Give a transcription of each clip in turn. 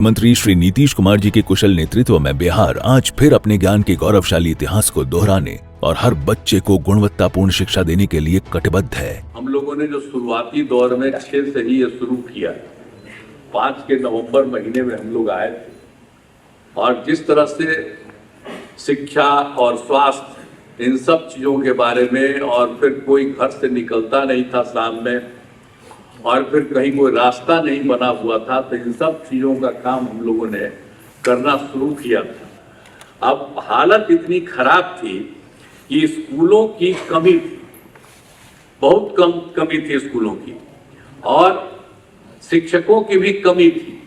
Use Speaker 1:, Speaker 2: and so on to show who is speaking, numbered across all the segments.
Speaker 1: मंत्री श्री नीतीश कुमार जी के कुशल नेतृत्व में बिहार आज फिर अपने ज्ञान के गौरवशाली इतिहास को दोहराने और हर बच्चे को गुणवत्तापूर्ण शिक्षा देने के लिए कटिबद्ध है।
Speaker 2: हम लोगों ने जो शुरुआती दौर में 6 से ही ये शुरू किया, 5 के नवंबर महीने में हम लोग आए और जिस तरह से शिक्षा और स्वास्थ्य इन सब चीजों के बारे में, और फिर कोई घर से निकलता नहीं था शाम में, और फिर कहीं कोई रास्ता नहीं बना हुआ था, तो इन सब चीजों का काम हम लोगों ने करना शुरू किया था। अब हालत इतनी खराब थी कि स्कूलों की कमी थी, बहुत कम कमी थी स्कूलों की, और शिक्षकों की भी कमी थी।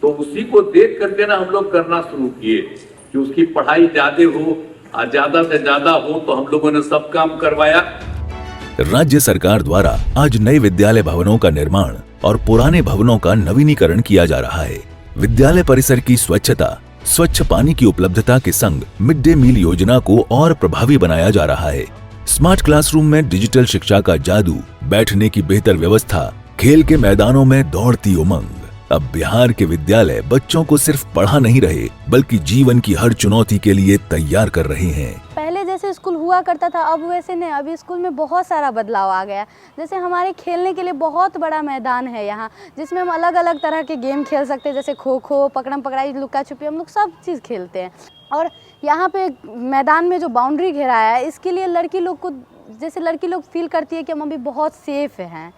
Speaker 2: तो उसी को देख करके ना हम लोग करना शुरू किए कि उसकी पढ़ाई ज्यादा हो, ज्यादा से ज्यादा हो, तो हम लोगों ने सब काम करवाया।
Speaker 1: राज्य सरकार द्वारा आज नए विद्यालय भवनों का निर्माण और पुराने भवनों का नवीनीकरण किया जा रहा है। विद्यालय परिसर की स्वच्छता, स्वच्छ पानी की उपलब्धता के संग मिड डे मील योजना को और प्रभावी बनाया जा रहा है। स्मार्ट क्लासरूम में डिजिटल शिक्षा का जादू, बैठने की बेहतर व्यवस्था, खेल के मैदानों में दौड़ती उमंग। अब बिहार के विद्यालय बच्चों को सिर्फ पढ़ा नहीं रहे, बल्कि जीवन की हर चुनौती के लिए तैयार कर रहे हैं।
Speaker 3: पहले जैसे स्कूल हुआ करता था, अब वैसे नहीं। अभी स्कूल में बहुत सारा बदलाव आ गया। जैसे हमारे खेलने के लिए बहुत बड़ा मैदान है यहाँ, जिसमें हम अलग अलग तरह के गेम खेल सकते हैं, जैसे खो खो, पकड़म पकड़ाई, लुका छुपी, हम लोग सब चीज़ खेलते हैं। और यहाँ पे मैदान में जो बाउंड्री घेराया है, इसके लिए लड़की लोग को, जैसे लड़की लोग फील करती है कि हम अभी बहुत सेफ हैं।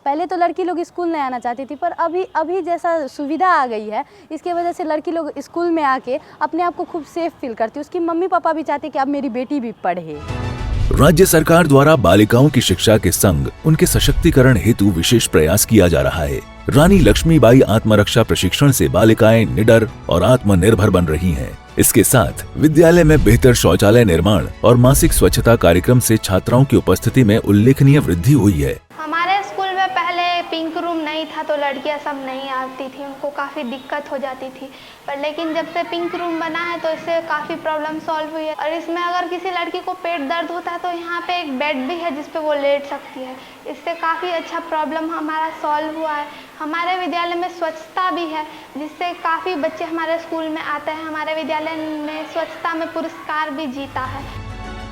Speaker 3: पहले तो लड़की लोग स्कूल नहीं आना चाहती थी, पर अभी जैसा सुविधा आ गई है, इसके वजह से लड़की लोग स्कूल में आके अपने आप को खूब सेफ फील करती है। उसकी मम्मी पापा भी चाहते कि अब मेरी बेटी भी पढ़े।
Speaker 1: राज्य सरकार द्वारा बालिकाओं की शिक्षा के संग उनके सशक्तिकरण हेतु विशेष प्रयास किया जा रहा है। रानी लक्ष्मीबाई आत्मरक्षा प्रशिक्षण से बालिकाएं निडर और आत्मनिर्भर बन रही हैं। इसके साथ विद्यालय में बेहतर शौचालय निर्माण और मासिक स्वच्छता कार्यक्रम से छात्राओं की उपस्थिति में उल्लेखनीय वृद्धि हुई है।
Speaker 4: हमारे स्कूल में पहले पिंक रूम नहीं था, तो लड़कियां सब नहीं आती थी, उनको काफ़ी दिक्कत हो जाती थी। पर लेकिन जब से पिंक रूम बना है तो इससे काफ़ी प्रॉब्लम सॉल्व हुई है। और इसमें अगर किसी लड़की को पेट दर्द होता है तो यहाँ पे एक बेड भी है जिस पे वो लेट सकती है। इससे काफ़ी अच्छा प्रॉब्लम हमारा सॉल्व हुआ है। हमारे विद्यालय में स्वच्छता भी है, जिससे काफ़ी बच्चे हमारे स्कूल में आते हैं। हमारे विद्यालय में स्वच्छता में पुरस्कार भी जीता है।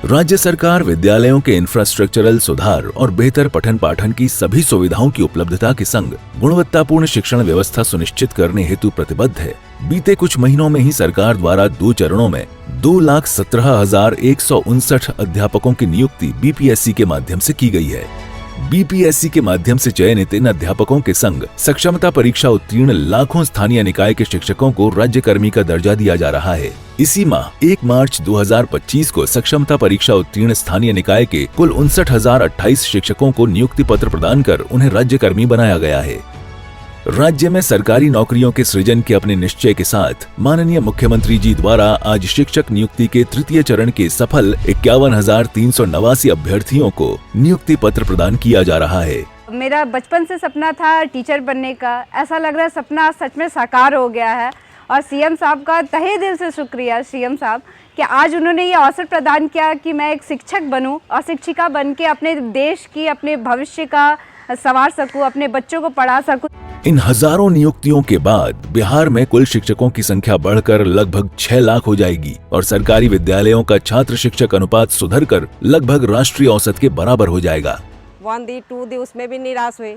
Speaker 1: राज्य सरकार विद्यालयों के इंफ्रास्ट्रक्चरल सुधार और बेहतर पठन पाठन की सभी सुविधाओं की उपलब्धता के संग गुणवत्तापूर्ण शिक्षण व्यवस्था सुनिश्चित करने हेतु प्रतिबद्ध है। बीते कुछ महीनों में ही सरकार द्वारा 2 चरणों में 2,17,159 अध्यापकों की नियुक्ति बीपीएससी के माध्यम से की गई है। बीपीएससी के माध्यम से चयनित इन अध्यापकों के संग सक्षमता परीक्षा उत्तीर्ण लाखों स्थानीय निकाय के शिक्षकों को राज्यकर्मी का दर्जा दिया जा रहा है। इसी माह 1 मार्च 2025 को सक्षमता परीक्षा उत्तीर्ण स्थानीय निकाय के कुल 59,028 शिक्षकों को नियुक्ति पत्र प्रदान कर उन्हें राज्यकर्मी बनाया गया है। राज्य में सरकारी नौकरियों के सृजन के अपने निश्चय के साथ माननीय मुख्यमंत्री जी द्वारा आज शिक्षक नियुक्ति के तृतीय चरण के सफल 51,389 अभ्यर्थियों को नियुक्ति पत्र प्रदान किया जा रहा है।
Speaker 5: मेरा बचपन से सपना था टीचर बनने का। ऐसा लग रहा है सपना सच में साकार हो गया है। और सीएम साहब का तहे दिल से शुक्रिया सीएम साहब कि आज उन्होंने ये अवसर प्रदान किया कि मैं एक शिक्षक बनूं और शिक्षिका बन के अपने देश की, अपने भविष्य का संवार सकूं, अपने बच्चों को पढ़ा सकूं।
Speaker 1: इन हजारों नियुक्तियों के बाद बिहार में कुल शिक्षकों की संख्या बढ़कर लगभग 6 लाख हो जाएगी और सरकारी विद्यालयों का छात्र शिक्षक अनुपात सुधरकर लगभग राष्ट्रीय औसत के बराबर हो जाएगा।
Speaker 6: 1 दी 2 दी उसमें भी निराश हुई,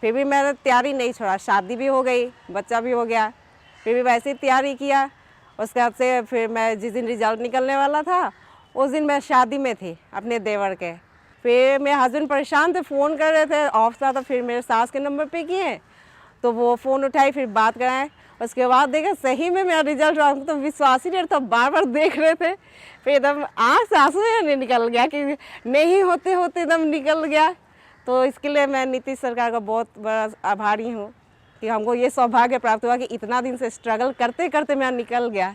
Speaker 6: फिर भी मैंने तैयारी नहीं छोड़ा। शादी भी हो गई, बच्चा भी हो गया, फिर भी वैसे ही तैयारी किया। उसके बाद से फिर मैं जिस दिन रिजल्ट निकलने वाला था उस दिन मैं शादी में थी अपने देवर के। फिर मेरे हस्बैंड परेशान थे, फ़ोन कर रहे थे, ऑफ था, तो फिर मेरे सास के नंबर पे किए तो वो फ़ोन उठाई, फिर बात कराएं। उसके बाद देखा सही में मेरा रिजल्ट हुआ, तो विश्वास ही नहीं था, बार बार देख रहे थे। फिर एकदम आँख से आंसू निकल गया कि नहीं होते होते एकदम निकल गया। तो इसके लिए मैं नीतीश सरकार का बहुत बड़ा आभारी हूँ कि हमको ये सौभाग्य प्राप्त हुआ कि इतना दिन से स्ट्रगल करते करते मेरा निकल गया।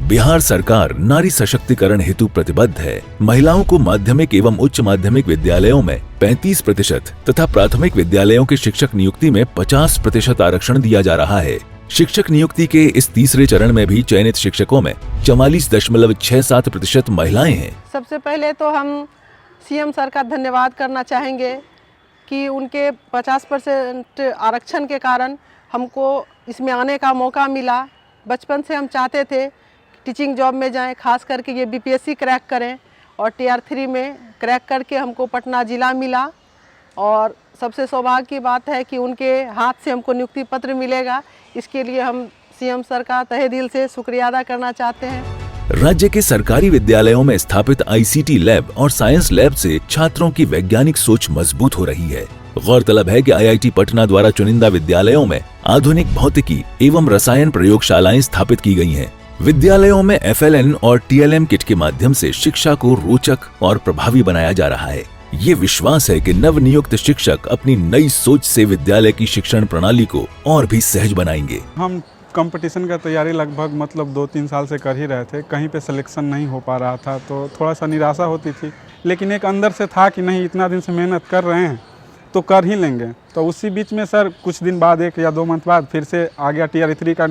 Speaker 1: बिहार सरकार नारी सशक्तिकरण हेतु प्रतिबद्ध है। महिलाओं को माध्यमिक एवं उच्च माध्यमिक विद्यालयों में 35% तथा प्राथमिक विद्यालयों के शिक्षक नियुक्ति में 50% आरक्षण दिया जा रहा है। शिक्षक नियुक्ति के इस तीसरे चरण में भी चयनित शिक्षकों में 44.67% महिलाएं हैं।
Speaker 7: सबसे पहले तो हम सीएम सर का धन्यवाद करना चाहेंगे कि उनके 50% आरक्षण के कारण हमको इसमें आने का मौका मिला। बचपन से हम चाहते थे टीचिंग जॉब में जाएं, खास करके ये बीपीएससी क्रैक करें, और टीआर 3 में क्रैक करके हमको पटना ज़िला मिला। और सबसे सौभाग्य की बात है कि उनके हाथ से हमको नियुक्ति पत्र मिलेगा। इसके लिए हम सीएम सर का तहे दिल से शुक्रिया अदा करना चाहते हैं।
Speaker 1: राज्य के सरकारी विद्यालयों में स्थापित आईसीटी लैब और साइंस लैब से छात्रों की वैज्ञानिक सोच मजबूत हो रही है। गौरतलब है कि आईआईटी पटना द्वारा चुनिंदा विद्यालयों में आधुनिक भौतिकी एवं रसायन प्रयोगशालाएं स्थापित की गई हैं। विद्यालयों में FLN और TLM किट के माध्यम से शिक्षा को रोचक और प्रभावी बनाया जा रहा है। ये विश्वास है कि नवनियुक्त शिक्षक अपनी नई सोच से विद्यालय की शिक्षण प्रणाली को और भी सहज बनाएंगे।
Speaker 8: हम कंपटीशन का तैयारी लगभग 2-3 साल से कर ही रहे थे। कहीं पे सिलेक्शन नहीं हो पा रहा था तो थोड़ा सा निराशा होती थी, लेकिन एक अंदर से था कि नहीं, इतना दिन से मेहनत कर रहे हैं तो कर ही लेंगे। तो उसी बीच में सर कुछ दिन बाद, 1 या 2 मंथ बाद फिर से आ गया टीआर 3 का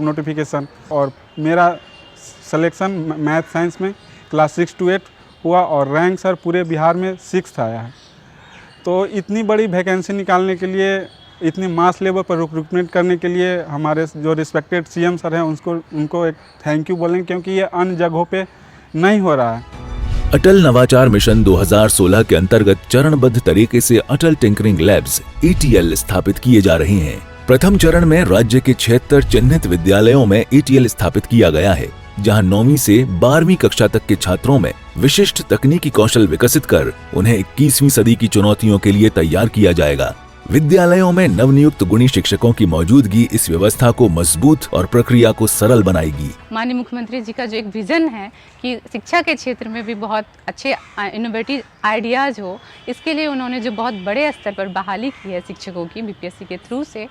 Speaker 8: नोटिफिकेशन, और मेरा सिलेक्शन मैथ साइंस में क्लास 6 to 8 हुआ और रैंक सर पूरे बिहार में 6th आया है। तो इतनी बड़ी वैकेंसी निकालने के लिए, इतनी मास लेवल पर रिक्रूटमेंट करने के लिए हमारे जो रिस्पेक्टेड सीएम सर हैं उनको एक थैंक यू बोलें, क्योंकि ये अन्य जगहों पे नहीं हो रहा है।
Speaker 1: अटल नवाचार मिशन 2016 के अंतर्गत चरणबद्ध तरीके से अटल टिंकरिंग लैब्स ATL स्थापित किए जा रहे हैं। प्रथम चरण में राज्य के 76 चिन्हित विद्यालयों में ATL स्थापित किया गया है, जहां 9वीं से 12वीं कक्षा तक के छात्रों में विशिष्ट तकनीकी कौशल विकसित कर उन्हें 21वीं सदी की चुनौतियों के लिए तैयार किया जाएगा। विद्यालयों में नवनियुक्त गुणी शिक्षकों की मौजूदगी इस व्यवस्था को मजबूत और प्रक्रिया को सरल बनाएगी।
Speaker 9: माननीय मुख्यमंत्री जी का जो एक विजन है कि शिक्षा के क्षेत्र में भी बहुत अच्छे इनोवेटिव आइडियाज़ हो, इसके लिए उन्होंने जो बहुत बड़े स्तर पर बहाली की है शिक्षकों की बीपीएससी के थ्रू से,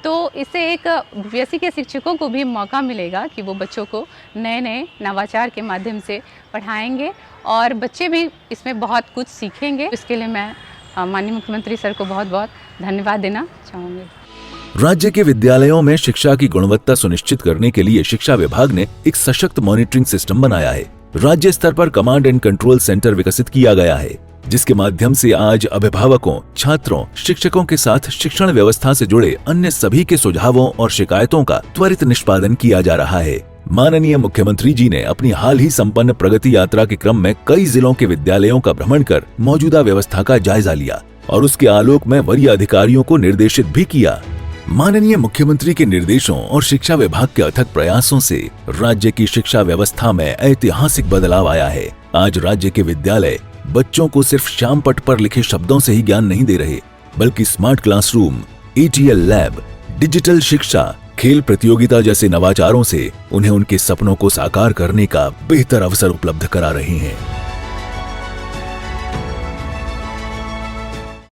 Speaker 9: तो इससे एक बीपीएससी के शिक्षकों को भी मौका मिलेगा कि वो बच्चों को नए नए नवाचार के माध्यम से पढ़ाएंगे और बच्चे भी इसमें बहुत कुछ सीखेंगे। इसके लिए मैं माननीय मुख्यमंत्री सर को बहुत बहुत धन्यवाद देना चाहूँगी।
Speaker 1: राज्य के विद्यालयों में शिक्षा की गुणवत्ता सुनिश्चित करने के लिए शिक्षा विभाग ने एक सशक्त मॉनिटरिंग सिस्टम बनाया है। राज्य स्तर पर कमांड एंड कंट्रोल सेंटर विकसित किया गया है, जिसके माध्यम से आज अभिभावकों, छात्रों, शिक्षकों के साथ शिक्षण व्यवस्था से जुड़े अन्य सभी के सुझावों और शिकायतों का त्वरित निष्पादन किया जा रहा है। माननीय मुख्यमंत्री जी ने अपनी हाल ही संपन्न प्रगति यात्रा के क्रम में कई जिलों के विद्यालयों का भ्रमण कर मौजूदा व्यवस्था का जायजा लिया और उसके आलोक में वरीय अधिकारियों को निर्देशित भी किया। माननीय मुख्यमंत्री के निर्देशों और शिक्षा विभाग के अथक प्रयासों से राज्य की शिक्षा व्यवस्था में ऐतिहासिक बदलाव आया है। आज राज्य के विद्यालय बच्चों को सिर्फ श्याम पट पर लिखे शब्दों से ही ज्ञान नहीं दे रहे, बल्कि smart classroom, ATL lab, digital शिक्षा, खेल प्रतियोगिता जैसे नवाचारों से उन्हें उनके सपनों को साकार करने का बेहतर अवसर उपलब्ध करा रहे हैं।